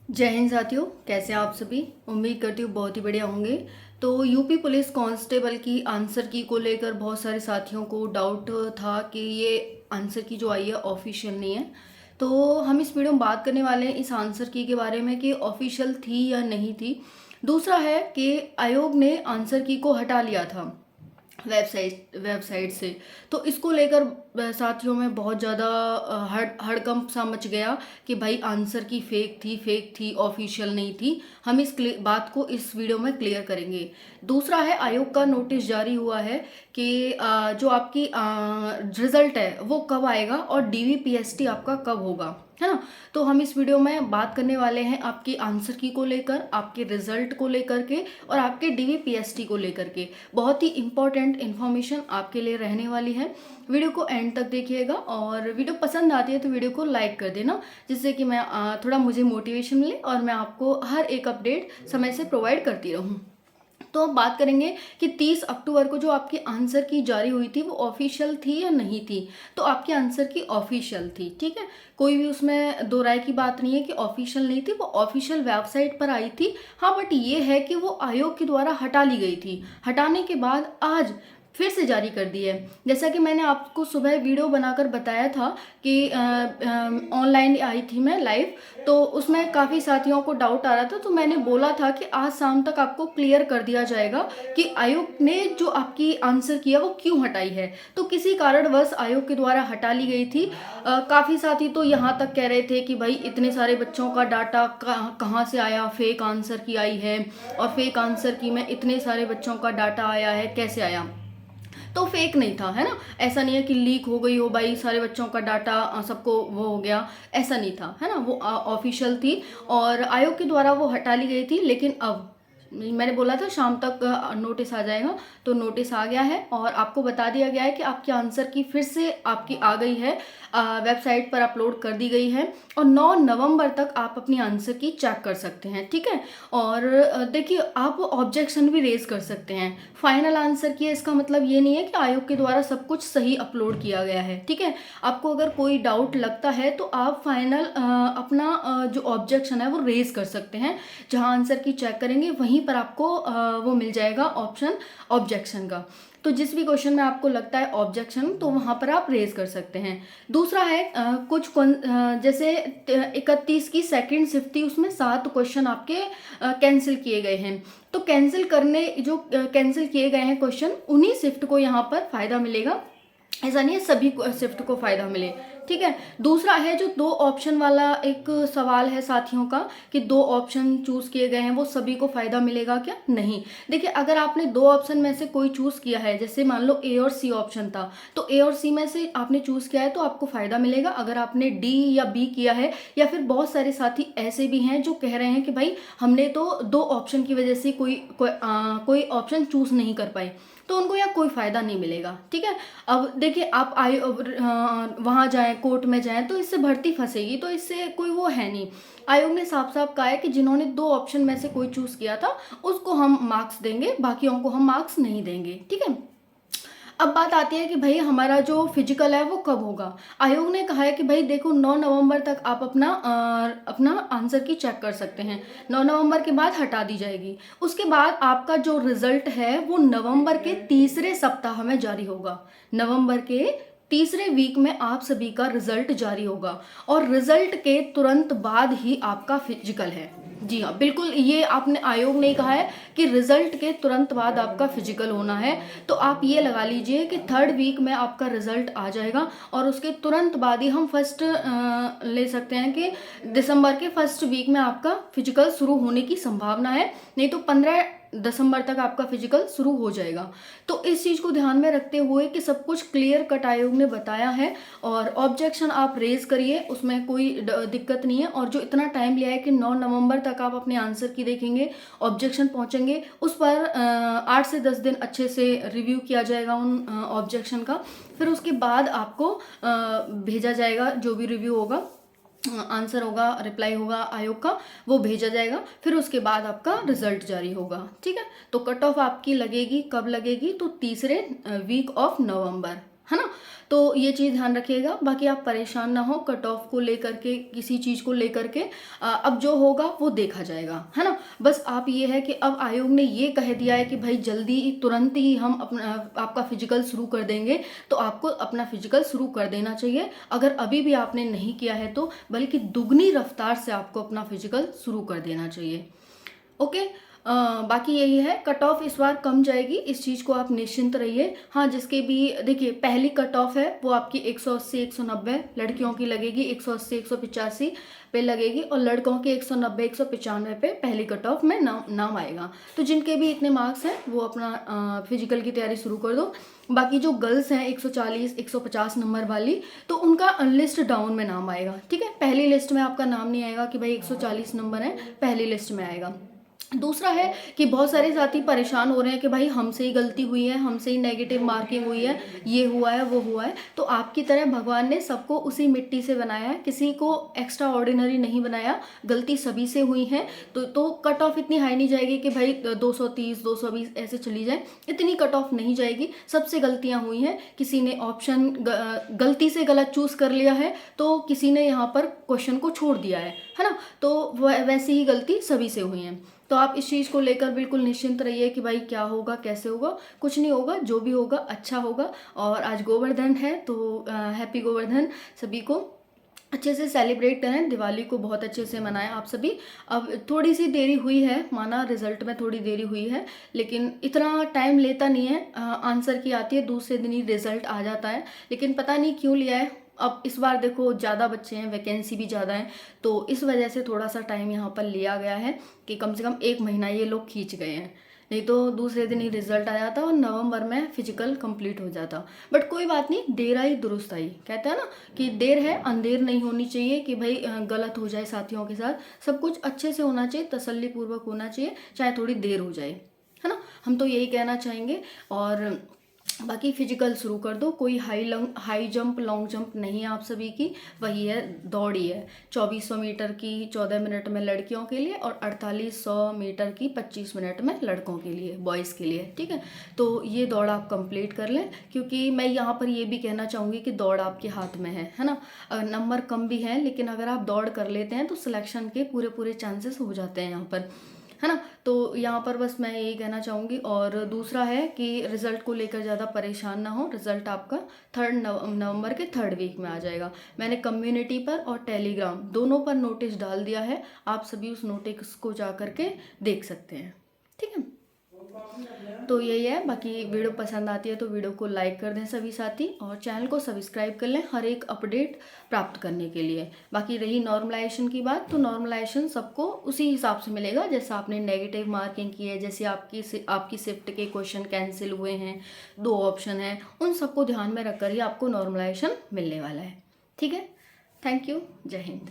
जय हिंद साथियों, कैसे हैं आप सभी। उम्मीद करती हूँ बहुत ही बढ़िया होंगे। तो यूपी पुलिस कांस्टेबल की आंसर की को लेकर बहुत सारे साथियों को डाउट था कि ये आंसर की जो आई है ऑफिशियल नहीं है। तो हम इस वीडियो में बात करने वाले हैं इस आंसर की के बारे में कि ऑफिशियल थी या नहीं थी। दूसरा है कि आयोग ने आंसर की को हटा लिया था वेबसाइट से। तो इसको लेकर साथियों में बहुत ज़्यादा हड़कंप सा मच गया कि भाई आंसर की फेक थी, ऑफिशियल नहीं थी। हम इस बात को इस वीडियो में क्लियर करेंगे। दूसरा है, आयोग का नोटिस जारी हुआ है कि जो आपकी रिजल्ट है वो कब आएगा और डीवीपीएसटी आपका कब होगा, है ना। तो हम इस वीडियो में बात करने वाले हैं आपकी आंसर की को लेकर, आपके रिजल्ट को लेकर के और आपके डीवीपीएसटी को लेकर के। बहुत ही इंपॉर्टेंट इन्फॉर्मेशन आपके लिए रहने वाली है। वीडियो को एंड तक देखिएगा और वीडियो पसंद आती है तो वीडियो को लाइक कर देना, जिससे कि मैं थोड़ा मुझे मोटिवेशन मिले और मैं आपको हर एक अपडेट समय से प्रोवाइड करती रहूँ। तो अब बात करेंगे कि 30 अक्टूबर को जो आपकी आंसर की जारी हुई थी वो ऑफिशियल थी या नहीं थी। तो आपकी आंसर की ऑफिशियल थी, ठीक है। कोई भी उसमें दो राय की बात नहीं है कि ऑफिशियल नहीं थी, वो ऑफिशियल वेबसाइट पर आई थी। हाँ, बट ये है कि वो आयोग के द्वारा हटा ली गई थी। हटाने के बाद आज फिर से जारी कर दी है। जैसा कि मैंने आपको सुबह वीडियो बनाकर बताया था कि ऑनलाइन आई थी मैं लाइव, तो उसमें काफ़ी साथियों को डाउट आ रहा था। तो मैंने बोला था कि आज शाम तक आपको क्लियर कर दिया जाएगा कि आयोग ने जो आपकी आंसर किया वो क्यों हटाई है। तो किसी कारणवश आयोग के द्वारा हटा ली गई थी। काफ़ी साथी तो यहाँ तक कह रहे थे कि भाई इतने सारे बच्चों का डाटा कहाँ से आया, फेक आंसर की आई है और फेक आंसर की में इतने सारे बच्चों का डाटा आया है, कैसे आया। तो फेक नहीं था, है ना। ऐसा नहीं है कि लीक हो गई हो भाई सारे बच्चों का डाटा सबको वो हो गया, ऐसा नहीं था, है ना। वो ऑफिशियल थी और आयोग के द्वारा वो हटा ली गई थी। लेकिन अब मैंने बोला था शाम तक नोटिस आ जाएगा, तो नोटिस आ गया है और आपको बता दिया गया है कि आपके आंसर की फिर से आपकी आ गई है, वेबसाइट पर अपलोड कर दी गई है और 9 नवंबर तक आप अपनी आंसर की चेक कर सकते हैं, ठीक है। और देखिए, आप ऑब्जेक्शन भी रेज कर सकते हैं। फाइनल आंसर की है इसका मतलब ये नहीं है कि आयोग के द्वारा सब कुछ सही अपलोड किया गया है, ठीक है। आपको अगर कोई डाउट लगता है तो आप फाइनल अपना जो ऑब्जेक्शन है वो रेज कर सकते हैं। जहां आंसर की चेक करेंगे वहीं पर आपको वो मिल जाएगा ऑप्शन ऑब्जेक्शन का। तो जिस भी क्वेश्चन में आपको लगता है ऑब्जेक्शन, तो वहां पर आप रेज कर सकते हैं। दूसरा है जैसे 31 की सेकंड शिफ्ट थी, उसमें 7 क्वेश्चन आपके कैंसिल किए गए हैं। तो कैंसिल किए गए हैं क्वेश्चन, उन्हीं शिफ्ट को यहाँ पर फायदा मिलेगा। ऐसा नहीं है सभी शिफ्ट को फायदा मिले, ठीक है। दूसरा है जो 2 ऑप्शन वाला एक सवाल है साथियों का कि 2 ऑप्शन चूज किए गए हैं वो सभी को फायदा मिलेगा क्या, नहीं। देखिए, अगर आपने 2 ऑप्शन में से कोई चूज किया है, जैसे मान लो ए और सी ऑप्शन था, तो ए और सी में से आपने चूज किया है तो आपको फायदा मिलेगा। अगर आपने डी या बी किया है, या फिर बहुत सारे साथी ऐसे भी हैं जो कह रहे हैं कि भाई हमने तो 2 ऑप्शन की वजह से कोई ऑप्शन चूज नहीं कर पाए, तो उनको यहाँ कोई फायदा नहीं मिलेगा, ठीक है। अब देखिए, आप वहां जाएं, कोर्ट में जाएं, तो इससे भर्ती फंसेगी, तो इससे कोई वो है नहीं। आयोग ने साफ साफ कहा है कि जिन्होंने 2 ऑप्शन में से कोई चूज किया था उसको हम मार्क्स देंगे, बाकियों को हम मार्क्स नहीं देंगे, ठीक है। अब बात आती है कि भाई हमारा जो फिजिकल है वो कब होगा। आयोग ने कहा है कि भाई देखो, 9 नवंबर तक आप अपना आंसर की चेक कर सकते हैं। 9 नवंबर के बाद हटा दी जाएगी। उसके बाद आपका जो रिजल्ट है वो नवंबर के तीसरे सप्ताह में जारी होगा। नवंबर के तीसरे वीक में आप सभी का रिजल्ट जारी होगा और रिजल्ट के तुरंत बाद ही आपका फिजिकल है। जी हाँ, बिल्कुल, ये आपने आयोग ने कहा है कि रिजल्ट के तुरंत बाद आपका फिजिकल होना है। तो आप ये लगा लीजिए कि 3rd वीक में आपका रिजल्ट आ जाएगा और उसके तुरंत बाद ही हम फर्स्ट ले सकते हैं कि दिसंबर के फर्स्ट वीक में आपका फिजिकल शुरू होने की संभावना है। नहीं तो 15 दिसंबर तक आपका फिजिकल शुरू हो जाएगा। तो इस चीज़ को ध्यान में रखते हुए कि सब कुछ क्लियर कट आयोग ने बताया है और ऑब्जेक्शन आप रेज करिए, उसमें कोई दिक्कत नहीं है। और जो इतना टाइम लिया है कि 9 नवंबर तक आप अपने आंसर की देखेंगे, ऑब्जेक्शन पहुंचेंगे, उस पर 8 से 10 दिन अच्छे से रिव्यू किया जाएगा उन ऑब्जेक्शन का। फिर उसके बाद आपको भेजा जाएगा, जो भी रिव्यू होगा, आंसर होगा, रिप्लाई होगा आयोग का, वो भेजा जाएगा। फिर उसके बाद आपका रिजल्ट जारी होगा, ठीक है। तो कट ऑफ आपकी लगेगी, कब लगेगी, तो तीसरे वीक ऑफ नवंबर। है ना। तो ये चीज़ ध्यान रखिएगा। बाकी आप परेशान ना हो कट ऑफ को लेकर के, किसी चीज़ को लेकर के। अब जो होगा वो देखा जाएगा, है ना। बस आप ये है कि अब आयोग ने ये कह दिया है कि भाई जल्दी तुरंत ही हम अपना आपका फिजिकल शुरू कर देंगे, तो आपको अपना फिजिकल शुरू कर देना चाहिए। अगर अभी भी आपने नहीं किया है तो बल्कि दुगनी रफ्तार से आपको अपना फिजिकल शुरू कर देना चाहिए। ओके। बाकी यही है, कट ऑफ इस बार कम जाएगी, इस चीज़ को आप निश्चिंत रहिए। हाँ, जिसके भी देखिए पहली कट ऑफ है वो आपकी 180 190 लड़कियों की लगेगी, 180 185 पे लगेगी, और लड़कों की 190 195 पे पहली कट ऑफ में नाम आएगा। तो जिनके भी इतने मार्क्स हैं वो अपना फिजिकल की तैयारी शुरू कर दो। बाकी जो गर्ल्स हैं 140 150 नंबर वाली, तो उनका लिस्ट डाउन में नाम आएगा, ठीक है। पहली लिस्ट में आपका नाम नहीं आएगा कि भाई 140 नंबर है, पहली लिस्ट में आएगा। दूसरा है कि बहुत सारे साथी परेशान हो रहे हैं कि भाई हमसे ही गलती हुई है, हमसे ही नेगेटिव मार्किंग हुई है, ये हुआ है वो हुआ है। तो आपकी तरह भगवान ने सबको उसी मिट्टी से बनाया है, किसी को एक्स्ट्रा ऑर्डिनरी नहीं बनाया, गलती सभी से हुई है। तो कट ऑफ इतनी हाई नहीं जाएगी कि भाई 230 220 ऐसे चली जाए, इतनी कट ऑफ नहीं जाएगी। सबसे गलतियां हुई हैं, किसी ने ऑप्शन गलती से गलत चूज कर लिया है, तो किसी ने यहाँ पर क्वेश्चन को छोड़ दिया है ना। तो वैसी ही गलती सभी से हुई है। तो आप इस चीज़ को लेकर बिल्कुल निश्चिंत रहिए कि भाई क्या होगा कैसे होगा, कुछ नहीं होगा, जो भी होगा अच्छा होगा। और आज गोवर्धन है तो हैप्पी गोवर्धन सभी को। अच्छे से सेलिब्रेट करें, दिवाली को बहुत अच्छे से मनाएं आप सभी। अब थोड़ी सी देरी हुई है, माना रिजल्ट में थोड़ी देरी हुई है, लेकिन इतना टाइम लेता नहीं है। आंसर की आती है, दूसरे दिन ही रिजल्ट आ जाता है, लेकिन पता नहीं क्यों लिया है। अब इस बार देखो ज़्यादा बच्चे हैं, वैकेंसी भी ज़्यादा है, तो इस वजह से थोड़ा सा टाइम यहाँ पर लिया गया है कि कम से कम 1 महीना ये लोग खींच गए हैं। नहीं तो दूसरे दिन ही रिजल्ट आ जाता और नवंबर में फिजिकल कंप्लीट हो जाता। बट कोई बात नहीं, देर आई दुरुस्त आई, कहते हैं ना कि देर है अंधेर नहीं होनी चाहिए कि भाई गलत हो जाए साथियों के साथ। सब कुछ अच्छे से होना चाहिए, तसल्ली पूर्वक होना चाहिए, चाहे थोड़ी देर हो जाए, है ना। हम तो यही कहना चाहेंगे। और बाकी फिजिकल शुरू कर दो, कोई हाई जंप लॉन्ग जंप नहीं है आप सभी की, वही है दौड़ ही है। 2400 मीटर की 14 मिनट में लड़कियों के लिए, और 4800 मीटर की 25 मिनट में लड़कों के लिए, बॉयज़ के लिए, ठीक है। तो ये दौड़ आप कंप्लीट कर लें, क्योंकि मैं यहाँ पर ये भी कहना चाहूँगी कि दौड़ आपके हाथ में है ना। नंबर कम भी हैं, लेकिन अगर आप दौड़ कर लेते हैं तो सिलेक्शन के पूरे पूरे चांसेस हो जाते हैं यहाँ पर, है ना। तो यहाँ पर बस मैं यही कहना चाहूँगी। और दूसरा है कि रिज़ल्ट को लेकर ज़्यादा परेशान ना हो, रिज़ल्ट आपका 3 नवंबर के 3rd वीक में आ जाएगा। मैंने कम्युनिटी पर और टेलीग्राम दोनों पर नोटिस डाल दिया है, आप सभी उस नोटिस को जा करके देख सकते हैं, ठीक है। तो यही है। बाकी वीडियो पसंद आती है तो वीडियो को लाइक कर दें सभी साथी, और चैनल को सब्सक्राइब कर लें हर एक अपडेट प्राप्त करने के लिए। बाकी रही नॉर्मलाइजेशन की बात, तो नॉर्मलाइजेशन सबको उसी हिसाब से मिलेगा जैसा आपने नेगेटिव मार्किंग की है, जैसे आपकी शिफ्ट के क्वेश्चन कैंसिल हुए हैं, 2 ऑप्शन हैं, उन सबको ध्यान में रखकर ही आपको नॉर्मलाइजेशन मिलने वाला है, ठीक है। थैंक यू, जय हिंद।